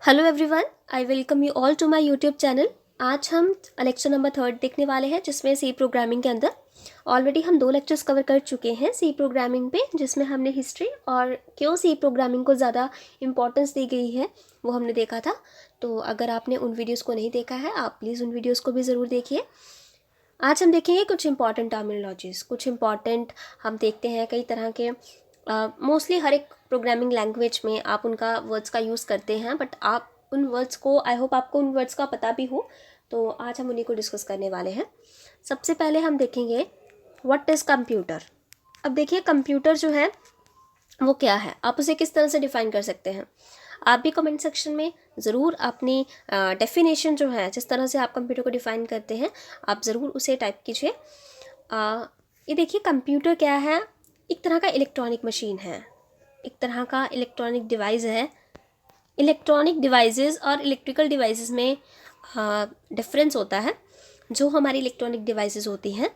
Hello everyone, I welcome you all to my YouTube channel. आज हम lecture number 3 देखने वाले हैं, जिसमें सी प्रोग्रामिंग के अंदर ऑलरेडी हम 2 लेक्चर्स कवर कर चुके हैं सी प्रोग्रामिंग पे, जिसमें हमने हिस्ट्री और क्यों सी प्रोग्रामिंग को ज़्यादा इंपॉर्टेंस दी गई है वो हमने देखा था। तो अगर आपने उन वीडियोज़ को नहीं देखा है, आप प्लीज़ उन वीडियोज़ को भी ज़रूर देखिए। आज हम देखेंगे कुछ इंपॉर्टेंट टर्मिनोलॉजीज़, कुछ इंपॉर्टेंट हम देखते हैं कई तरह के मोस्टली हर एक प्रोग्रामिंग लैंग्वेज में आप उनका वर्ड्स का यूज़ करते हैं, बट आप उन वर्ड्स को, आई होप आपको उन वर्ड्स का पता भी हो। तो आज हम उन्हीं को डिस्कस करने वाले हैं। सबसे पहले हम देखेंगे व्हाट इज़ कंप्यूटर। अब देखिए, कंप्यूटर जो है वो क्या है, आप उसे किस तरह से डिफ़ाइन कर सकते हैं। आप भी कमेंट सेक्शन में ज़रूर अपनी डेफिनेशन जो है, जिस तरह से आप कंप्यूटर को डिफ़ाइन करते हैं, आप ज़रूर उसे टाइप कीजिए। ये देखिए, कंप्यूटर क्या है, एक तरह का इलेक्ट्रॉनिक मशीन है, एक तरह का इलेक्ट्रॉनिक डिवाइस है। इलेक्ट्रॉनिक डिवाइसेस और इलेक्ट्रिकल डिवाइसेस में डिफरेंस होता है। जो हमारी इलेक्ट्रॉनिक डिवाइसेस होती हैं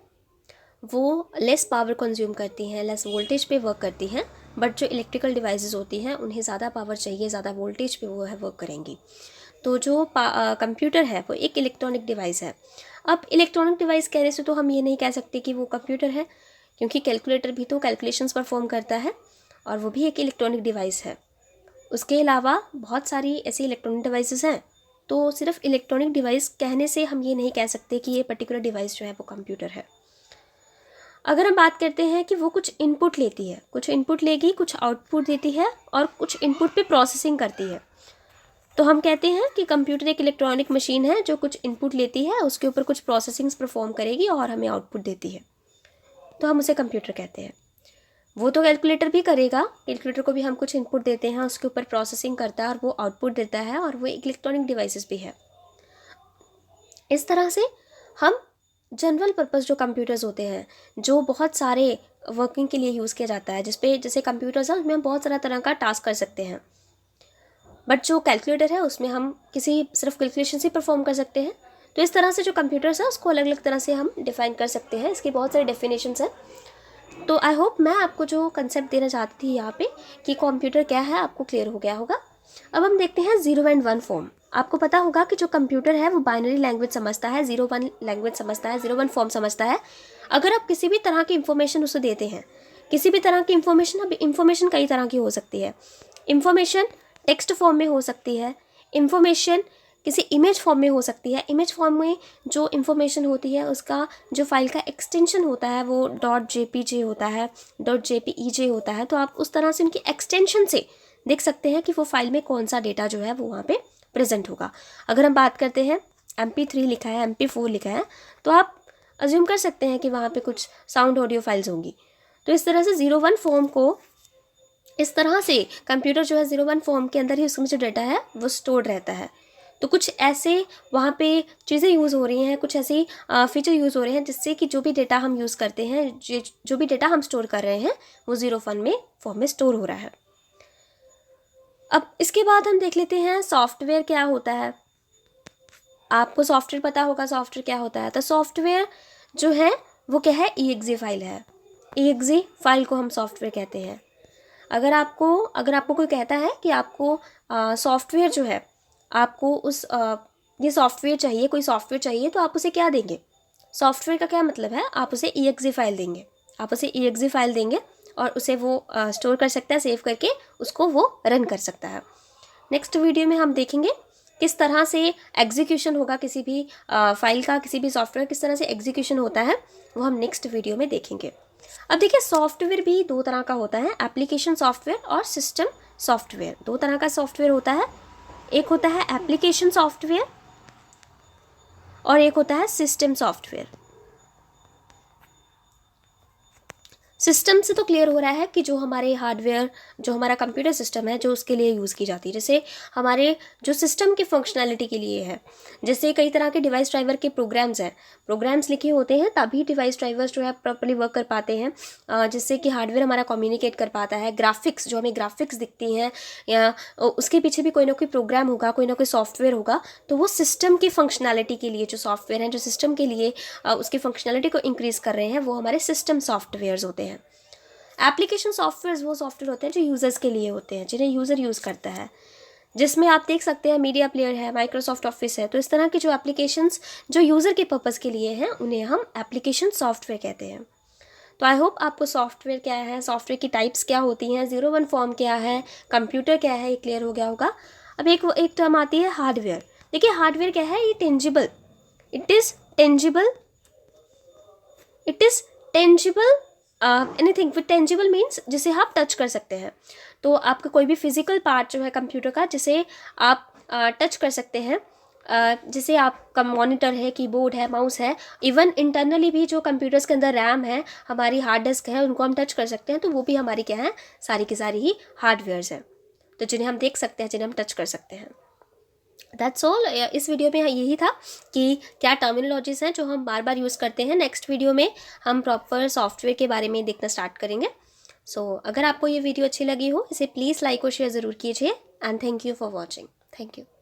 वो लेस पावर कंज्यूम करती हैं, लेस वोल्टेज पे वर्क करती हैं, बट जो इलेक्ट्रिकल डिवाइसेस होती हैं उन्हें ज़्यादा पावर चाहिए, ज़्यादा वोल्टेज पे वो है वर्क करेंगी। तो जो कंप्यूटर है वो एक इलेक्ट्रॉनिक डिवाइस है। अब इलेक्ट्रॉनिक डिवाइस कहने से तो हम ये नहीं कह सकते कि वो कंप्यूटर है, क्योंकि कैलकुलेटर भी तो कैलकुलेशंस परफॉर्म करता है और वो भी एक इलेक्ट्रॉनिक डिवाइस है। उसके अलावा बहुत सारी ऐसी इलेक्ट्रॉनिक डिवाइसेस हैं, तो सिर्फ इलेक्ट्रॉनिक डिवाइस कहने से हम ये नहीं कह सकते कि ये पर्टिकुलर डिवाइस जो है वो कंप्यूटर है। अगर हम बात करते हैं कि वो कुछ इनपुट लेती है, कुछ इनपुट लेगी, कुछ आउटपुट देती है और कुछ इनपुट पे प्रोसेसिंग करती है, तो हम कहते हैं कि कंप्यूटर एक इलेक्ट्रॉनिक मशीन है जो कुछ इनपुट लेती है, उसके ऊपर कुछ प्रोसेसिंग्स परफॉर्म करेगी और हमें आउटपुट देती है, तो हम उसे कंप्यूटर कहते हैं। वो तो कैलकुलेटर भी करेगा, कैलकुलेटर को भी हम कुछ इनपुट देते हैं, उसके ऊपर प्रोसेसिंग करता है और वो आउटपुट देता है, और वो एक इलेक्ट्रॉनिक डिवाइसेस भी है। इस तरह से हम जनरल पर्पस जो कंप्यूटर्स होते हैं, जो बहुत सारे वर्किंग के लिए यूज़ किया जाता है, जैसे कंप्यूटर्स है उसमें हम बहुत सारा तरह का टास्क कर सकते हैं, बट जो कैलकुलेटर है उसमें हम किसी सिर्फ कैलकुलेशन ही परफॉर्म कर सकते हैं। तो इस तरह से जो कंप्यूटर्स है उसको अलग अलग तरह से हम डिफाइन कर सकते हैं, इसकी बहुत सारे डेफिनेशंस हैं। तो आई होप मैं आपको जो कंसेप्ट देना चाहती थी यहाँ पे कि कंप्यूटर क्या है, आपको क्लियर हो गया होगा। अब हम देखते हैं 0 एंड 1 फॉर्म। आपको पता होगा कि जो कंप्यूटर है वो बाइनरी लैंग्वेज समझता है, 0-1 लैंग्वेज समझता है, 0-1 फॉर्म समझता है। अगर आप किसी भी तरह की इंफॉर्मेशन उसे देते हैं, किसी भी तरह की इंफॉर्मेशन, अब इंफॉर्मेशन कई तरह की हो सकती है। इंफॉर्मेशन टेक्स्ट फॉर्म में हो सकती है, इंफॉर्मेशन किसी इमेज फॉर्म में हो सकती है। इमेज फॉर्म में जो इन्फॉर्मेशन होती है उसका जो फाइल का एक्सटेंशन होता है वो .jpg होता है, .jpeg होता है, तो आप उस तरह से उनकी एक्सटेंशन से देख सकते हैं कि वो फाइल में कौन सा डेटा जो है वो वहाँ पे प्रेजेंट होगा। अगर हम बात करते हैं MP3 लिखा है, MP4 लिखा है, तो आप अज्यूम कर सकते हैं कि वहाँ पे कुछ साउंड ऑडियो फाइल्स होंगी। तो इस तरह से 0-1 फॉर्म को, इस तरह से कंप्यूटर जो है 0-1 फॉर्म के अंदर ही उसमें जो डेटा है वो स्टोर्ड रहता है। तो कुछ ऐसे वहाँ पे चीज़ें यूज़ हो रही हैं, कुछ ऐसी फीचर यूज़ हो रहे हैं जिससे कि जो भी डेटा हम यूज़ करते हैं, जो भी डेटा हम स्टोर कर रहे हैं वो 0-1 में फॉर्म में स्टोर हो रहा है। अब इसके बाद हम देख लेते हैं सॉफ्टवेयर क्या होता है। आपको सॉफ्टवेयर पता होगा, सॉफ्टवेयर क्या होता है। तो सॉफ्टवेयर जो है वो क्या है, EXE फाइल है। EXE फाइल को हम सॉफ्टवेयर कहते हैं। अगर आपको कोई कहता है कि आपको सॉफ्टवेयर जो है, आपको ये सॉफ्टवेयर चाहिए, कोई सॉफ्टवेयर चाहिए, तो आप उसे क्या देंगे। सॉफ्टवेयर का क्या मतलब है, आप उसे EXE फाइल देंगे। आप उसे EXE फाइल देंगे और उसे वो स्टोर कर सकता है, सेव करके उसको वो रन कर सकता है। नेक्स्ट वीडियो में हम देखेंगे किस तरह से एग्जीक्यूशन होगा किसी भी फाइल का, किसी भी सॉफ्टवेयर किस तरह से एग्जीक्यूशन होता है, वो हम नेक्स्ट वीडियो में देखेंगे। अब देखिए, सॉफ्टवेयर भी 2 तरह का होता है, एप्लीकेशन सॉफ्टवेयर और सिस्टम सॉफ्टवेयर। 2 तरह का सॉफ्टवेयर होता है, एक होता है एप्लीकेशन सॉफ्टवेयर और एक होता है सिस्टम सॉफ्टवेयर। सिस्टम से तो क्लियर हो रहा है कि जो हमारे हार्डवेयर, जो हमारा कंप्यूटर सिस्टम है, जो उसके लिए यूज़ की जाती है, जैसे हमारे जो सिस्टम की फंक्शनैलिटी के लिए है। जैसे कई तरह के डिवाइस ड्राइवर के प्रोग्राम्स हैं, प्रोग्राम्स लिखे होते हैं तभी डिवाइस ड्राइवर्स जो है प्रॉपर्ली वर्क कर पाते हैं, जिससे कि हार्डवेयर हमारा कम्युनिकेट कर पाता है। ग्राफिक्स, जो हमें ग्राफिक्स दिखती हैं, या उसके पीछे भी कोई ना कोई प्रोग्राम होगा, कोई ना कोई सॉफ्टवेयर होगा, तो वो सिस्टम की फंक्शनैलिटी के लिए जो सॉफ्टवेयर हैं, जो सिस्टम के लिए उसकी फंक्शनैलिटी को इंक्रीज़ कर रहे हैं, वो हमारे सिस्टम सॉफ्टवेयर्स होते हैं। एप्लीकेशन सॉफ्टवेयर वो सॉफ्टवेयर होते हैं जो यूज़र्स के लिए होते हैं, जिन्हें यूज़र यूज़ करता है। जिसमें आप देख सकते हैं मीडिया प्लेयर है, माइक्रोसॉफ्ट ऑफिस है। तो इस तरह की जो एप्लीकेशंस जो यूज़र के पर्पज़ के लिए हैं उन्हें हम एप्लीकेशन सॉफ्टवेयर कहते हैं। तो आई होप आपको सॉफ्टवेयर क्या है, सॉफ्टवेयर की टाइप्स क्या होती हैं, 01 फॉर्म क्या है, कंप्यूटर क्या है, ये क्लियर हो गया होगा। अब एक टर्म आती है हार्डवेयर। देखिए हार्डवेयर क्या है, ये tangible, it is tangible anything with tangible means जिसे आप टच कर सकते हैं। तो आपका कोई भी फिजिकल पार्ट जो है कंप्यूटर का जिसे आप टच कर सकते हैं, जिसे आपका मॉनिटर है, कीबोर्ड है, माउस है, इवन इंटरनली भी जो कंप्यूटर्स के अंदर रैम है, हमारी हार्ड डिस्क है, उनको हम टच कर सकते हैं। तो वो भी हमारी क्या है, सारी की सारी ही हार्डवेयर्स हैं, तो जिन्हें हम देख सकते हैं, जिन्हें हम टच कर सकते हैं। That's all. इस वीडियो में यही था कि क्या टर्मिनोलॉजीज हैं जो हम बार बार यूज़ करते हैं। नेक्स्ट वीडियो में हम प्रॉपर सॉफ्टवेयर के बारे में देखना स्टार्ट करेंगे। सो अगर आपको ये वीडियो अच्छी लगी हो, इसे प्लीज़ लाइक और शेयर ज़रूर कीजिए। And thank you for watching. Thank you.